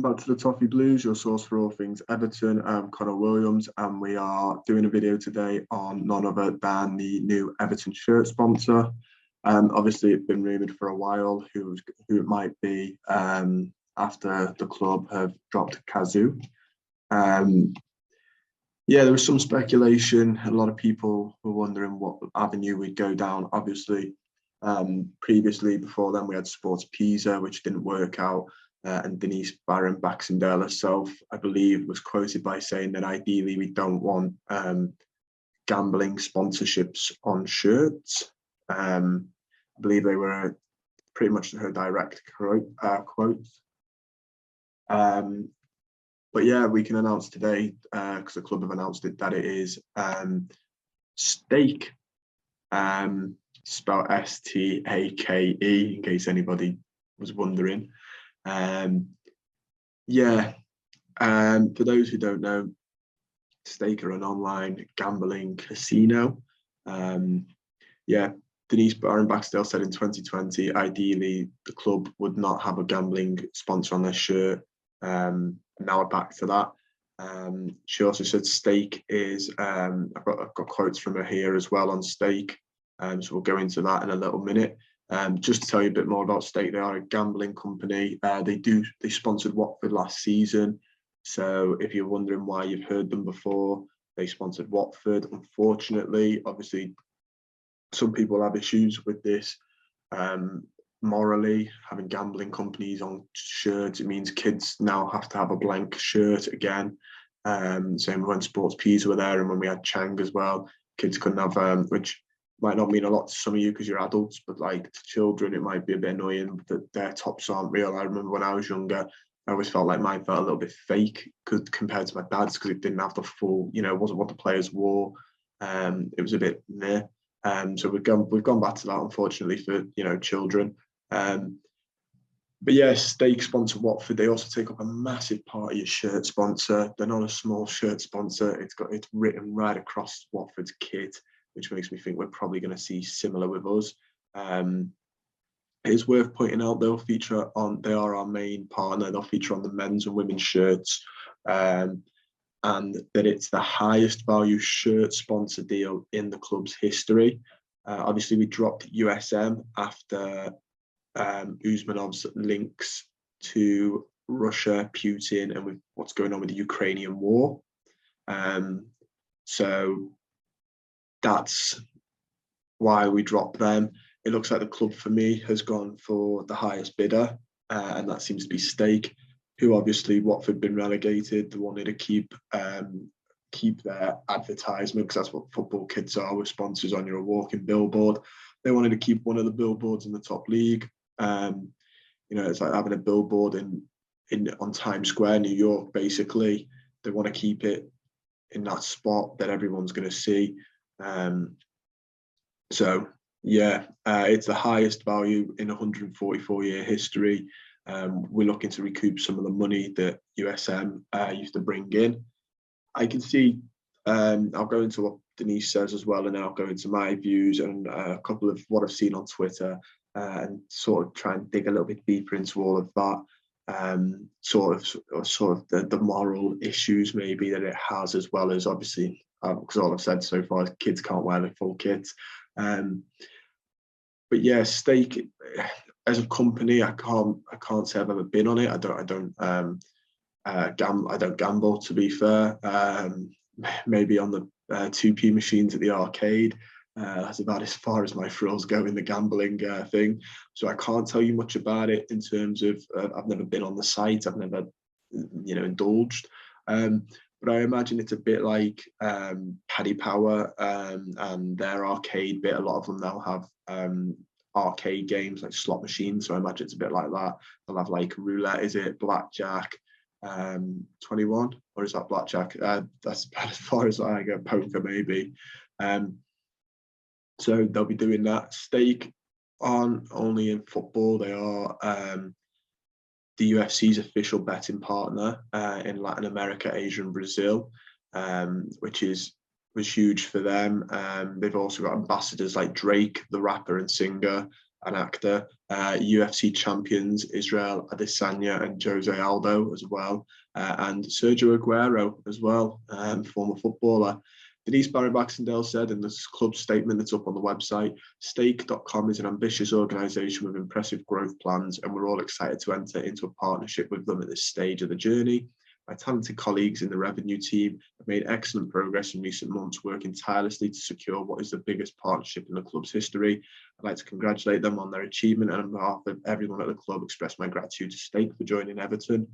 back to the Toffee Blues, your source for all things Everton. I'm Connor Williams, and we are doing a video today on none other than the new Everton shirt sponsor. Obviously, it's been rumoured for a while who it might be after the club have dropped Kazoo. There was some speculation. A lot of people were wondering what avenue we'd go down. Obviously, previously, before then, we had Sports Pisa, which didn't work out. And Denise Barron Baxendale herself, I believe, was quoted by saying that ideally we don't want gambling sponsorships on shirts. I believe they were pretty much her direct quotes. But yeah, we can announce today, because the club have announced it, that it is Stake, spelled Stake, in case anybody was wondering. For those who don't know, Stake are an online gambling casino. Denise Barron Baxendale said in 2020, ideally the club would not have a gambling sponsor on their shirt. Now we're back to that. She also said Stake is, I've got quotes from her here as well on Stake. So we'll go into that in a little minute. Just to tell you a bit more about Stake, they are a gambling company. They sponsored Watford last season. So if you're wondering why you've heard them before, they sponsored Watford. Unfortunately, obviously, some people have issues with this. Morally, having gambling companies on shirts, it means kids now have to have a blank shirt again. Same when Sports Pisa were there and when we had Chang as well, kids couldn't have, which might not mean a lot to some of you because you're adults, but like to children, it might be a bit annoying that their tops aren't real. I remember when I was younger, I always felt like mine felt a little bit fake compared to my dad's because it didn't have the full, it wasn't what the players wore. It was a bit meh. So we've gone back to that, unfortunately, for children. Stake sponsor Watford. They also take up a massive part of your shirt sponsor. They're not a small shirt sponsor. It's written right across Watford's kit, which makes me think we're probably going to see similar with us. It's worth pointing out they are our main partner. They'll feature on the men's and women's shirts, and that it's the highest value shirt sponsor deal in the club's history. Obviously, we dropped USM after Usmanov's links to Russia, Putin, and with what's going on with the Ukrainian war. So that's why we dropped them. It looks like the club, for me, has gone for the highest bidder, and that seems to be Stake, who obviously Watford been relegated. They wanted to keep their advertisement, because that's what football kids are with sponsors on your walking billboard. They wanted to keep one of the billboards in the top league. It's like having a billboard on Times Square, New York, basically. They want to keep it in that spot that everyone's going to see. It's the highest value in 144-year history. We're looking to recoup some of the money that USM used to bring in. I can see, I'll go into what Denise says as well, and I'll go into my views and a couple of what I've seen on Twitter, and sort of try and dig a little bit deeper into all of that, sort of the moral issues maybe that it has, as well as obviously, because all I've said so far is kids can't wear the full kit. Stake as a company, I can't say I've ever been on it. I don't gamble, to be fair. Maybe on the 2p machines at the arcade. That's about as far as my thrills go in the gambling thing. So I can't tell you much about it in terms of I've never been on the site. I've never indulged. But I imagine it's a bit like Paddy Power and their arcade bit. A lot of them now have arcade games like slot machines. So I imagine it's a bit like that. They'll have like roulette, is it? Blackjack, 21, or is that blackjack? That's about as far as I go. Poker, maybe. So they'll be doing that. Stake aren't only in football. They are the UFC's official betting partner in Latin America, Asia, and Brazil, which was huge for them. They've also got ambassadors like Drake, the rapper and singer, an actor, UFC champions Israel Adesanya and Jose Aldo as well, and Sergio Aguero as well, former footballer. Denise Barry-Baxendale said in this club statement that's up on the website, Stake.com is an ambitious organisation with impressive growth plans, and we're all excited to enter into a partnership with them at this stage of the journey. My talented colleagues in the revenue team have made excellent progress in recent months, working tirelessly to secure what is the biggest partnership in the club's history. I'd like to congratulate them on their achievement, and on behalf of everyone at the club, express my gratitude to Stake for joining Everton.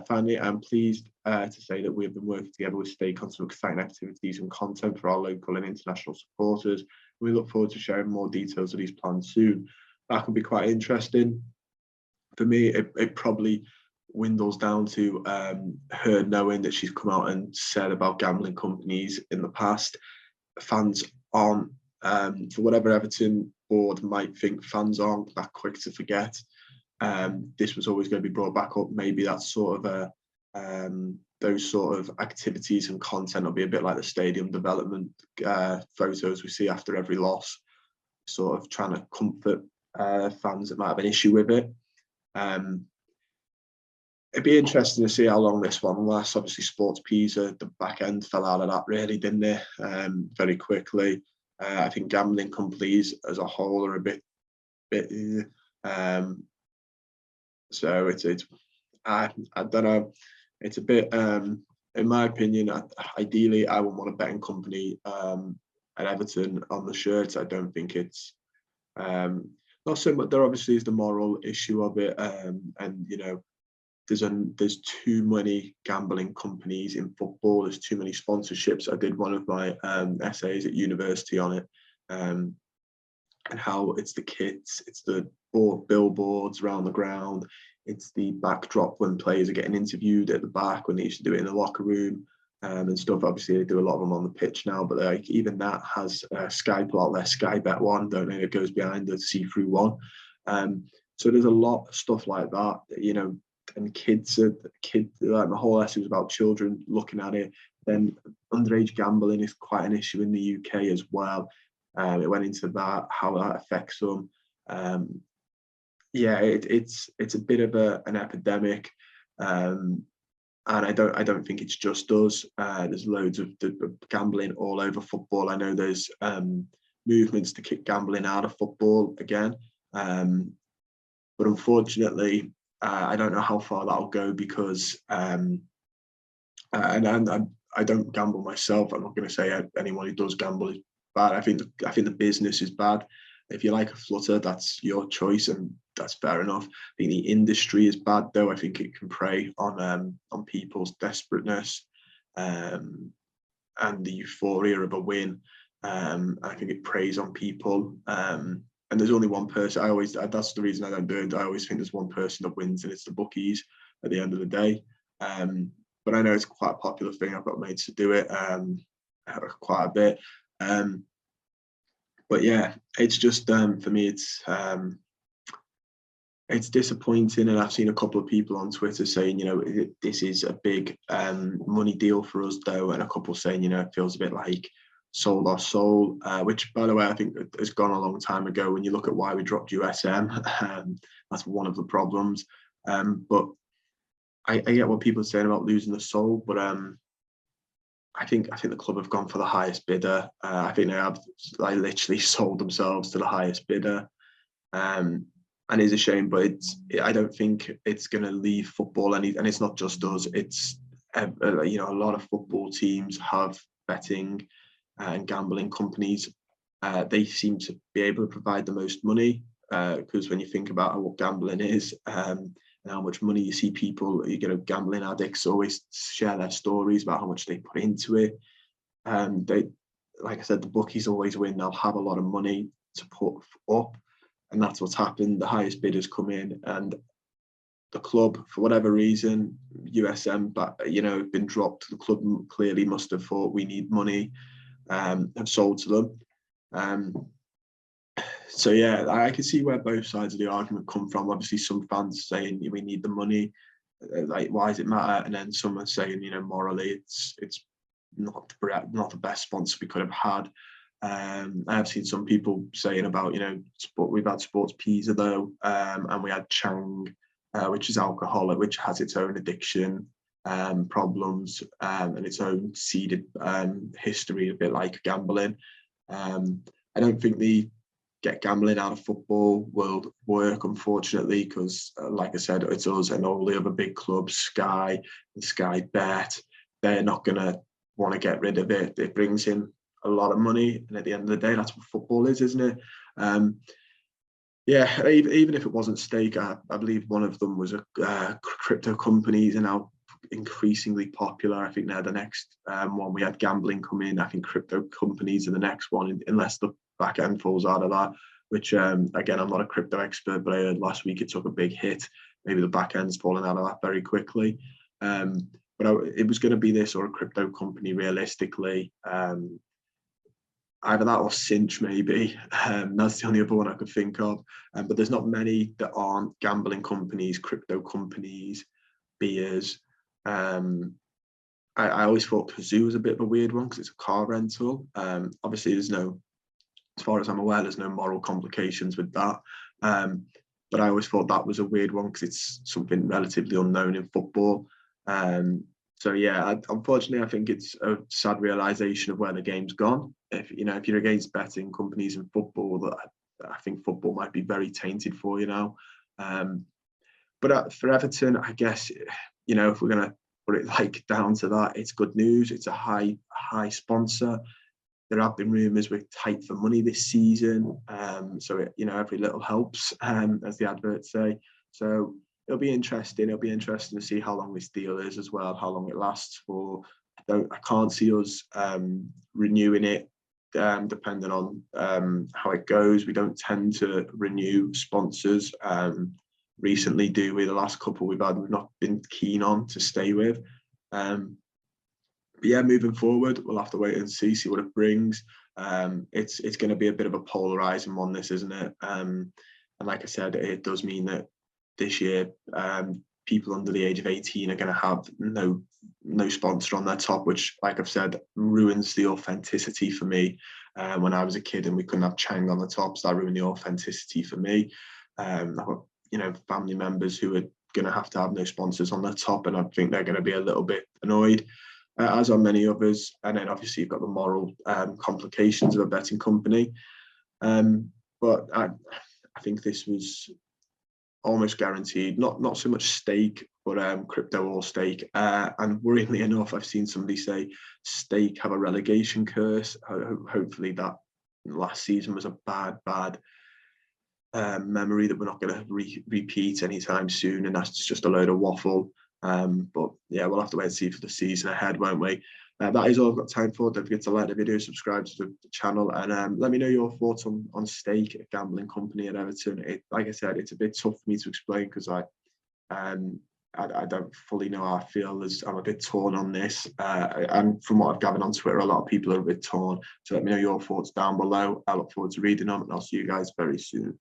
Finally, I'm pleased to say that we have been working together with Stake on some exciting activities and content for our local and international supporters. We look forward to sharing more details of these plans soon. That could be quite interesting. For me, it probably dwindles down to her knowing that she's come out and said about gambling companies in the past. Fans aren't, for whatever Everton board might think, fans aren't that quick to forget. This was always going to be brought back up. Maybe that's sort of those sort of activities and content will be a bit like the stadium development photos we see after every loss, sort of trying to comfort fans that might have an issue with it. It'd be interesting to see how long this one lasts. Obviously, Sports Pisa, the back end fell out of that really, didn't they? Very quickly. I think gambling companies as a whole are a bit so it's I don't know. It's a bit in my opinion. Ideally, I would want a betting company at Everton on the shirt. I don't think it's not so much. There obviously is the moral issue of it, and you know, there's too many gambling companies in football. There's too many sponsorships. I did one of my essays at university on it, and how it's the kits, it's the billboards around the ground, it's the backdrop when players are getting interviewed at the back when they used to do it in the locker room, and stuff. Obviously, they do a lot of them on the pitch now, but like even that has Sky put out their Sky Bet one, don't know, it goes behind the see-through one. So there's a lot of stuff like that, you know, and kids, like my whole essay was about children looking at it. Then underage gambling is quite an issue in the UK as well. It went into that, how that affects them. Yeah, it's a bit of an epidemic, and I don't think it's just us. There's loads of gambling all over football. I know there's movements to kick gambling out of football again, but unfortunately, I don't know how far that'll go because, and I don't gamble myself. I'm not going to say anyone who does gamble is bad. I think the business is bad. If you like a flutter, that's your choice, and that's fair enough. I think the industry is bad, though. I think it can prey on people's desperateness and the euphoria of a win. I think it preys on people. And there's only one person. That's the reason I don't do it. I always think there's one person that wins, and it's the bookies at the end of the day. But I know it's quite a popular thing. I've got mates to do it quite a bit. But yeah, it's just for me, it's disappointing, and I've seen a couple of people on Twitter saying, you know, this is a big money deal for us, though, and a couple saying, you know, it feels a bit like sold our soul, which, by the way, I think has gone a long time ago. When you look at why we dropped USM, that's one of the problems. But I get what people are saying about losing the soul, but I think the club have gone for the highest bidder. I think they have literally sold themselves to the highest bidder, and it's a shame. But I don't think it's going to leave football and it's not just us. It's you know, a lot of football teams have betting and gambling companies. They seem to be able to provide the most money because when you think about what gambling is. And how much money you see people, you know, gambling addicts always share their stories about how much they put into it. They, like I said, the bookies always win. They'll have a lot of money to put up, and that's what's happened. The highest bidders come in, and the club, for whatever reason, USM, but you know, been dropped. The club clearly must have thought we need money, have sold to them. So yeah, I can see where both sides of the argument come from. Obviously, some fans saying we need the money, like why does it matter? And then some are saying, you know, morally, it's not the best sponsor we could have had. I have seen some people saying about, we've had sports pizza though, and we had Chang, which is alcoholic, which has its own addiction problems and its own seeded history, a bit like gambling. I don't think the get gambling out of football will work, unfortunately, because like I said, it's us and all the other big clubs, Sky and Sky Bet, they're not going to want to get rid of it. It brings in a lot of money, and at the end of the day, that's what football is, isn't it? Yeah, even if it wasn't stake, I believe one of them was a crypto companies are now increasingly popular. I think they're the next one. We had gambling come in. I think crypto companies are the next one, unless the back end falls out of that, which again, I'm not a crypto expert, but I heard last week it took a big hit. Maybe the back end's falling out of that very quickly. But it was going to be this or a crypto company realistically. Either that or Cinch, maybe. That's the only other one I could think of. But there's not many that aren't gambling companies, crypto companies, beers. I always thought Kazoo was a bit of a weird one because it's a car rental. Obviously, as far as I'm aware, there's no moral complications with that. But I always thought that was a weird one because it's something relatively unknown in football. So yeah, unfortunately, I think it's a sad realization of where the game's gone. If you're against betting companies in football, I think football might be very tainted for you now. But for Everton, I guess, if we're gonna put it down to that, it's good news. It's a high sponsor. There have been rumours we're tight for money this season, so every little helps, as the adverts say. So it'll be interesting. It'll be interesting to see how long this deal is as well, how long it lasts for. I can't see us renewing it, depending on how it goes. We don't tend to renew sponsors. Recently, do we? The last couple we've not been keen on to stay with. But yeah, moving forward, we'll have to wait and see what it brings. It's going to be a bit of a polarizing one, this, isn't it? And like I said, it does mean that this year, people under the age of 18 are going to have no sponsor on their top, which, like I've said, ruins the authenticity for me. When I was a kid and we couldn't have Chang on the top, so that ruined the authenticity for me. I've got, family members who are going to have no sponsors on their top, and I think they're going to be a little bit annoyed, as are many others. And then obviously you've got the moral complications of a betting company. But I think this was almost guaranteed, not so much stake, but crypto or stake. And worryingly enough, I've seen somebody say stake have a relegation curse. Hopefully that last season was a bad memory that we're not going to repeat anytime soon, and that's just a load of waffle. But yeah, we'll have to wait and see for the season ahead, won't we? That is all I've got time for. Don't forget to like the video, subscribe to the channel, and let me know your thoughts on stake, a gambling company at Everton. Like I said, it's a bit tough for me to explain because I don't fully know how I feel. I'm a bit torn on this, and from what I've gathered on Twitter, a lot of people are a bit torn. So let me know your thoughts down below. I look forward to reading them, and I'll see you guys very soon.